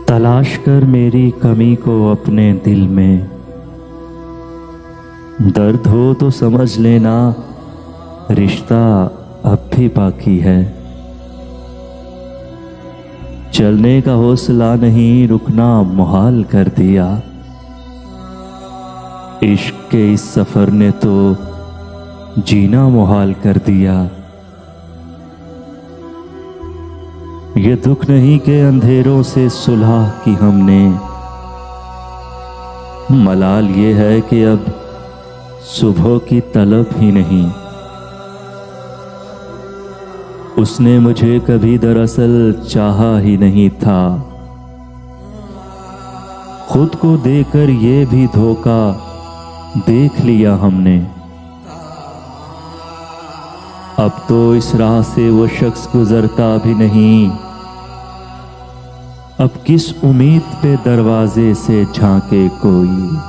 तलाश कर मेरी कमी को अपने दिल में, दर्द हो तो समझ लेना रिश्ता अब भी बाकी है। चलने का हौसला नहीं, रुकना मुहाल कर दिया। इश्क के इस सफर ने तो जीना मुहाल कर दिया। ये दुख नहीं कि अंधेरों से सुलह की हमने, मलाल ये है कि अब सुबह की तलब ही नहीं। उसने मुझे कभी दरअसल चाहा ही नहीं था। खुद को देकर ये भी धोखा देख लिया हमने। अब तो इस राह से वो शख्स गुजरता भी नहीं। अब किस उम्मीद पे दरवाजे से झांके कोई।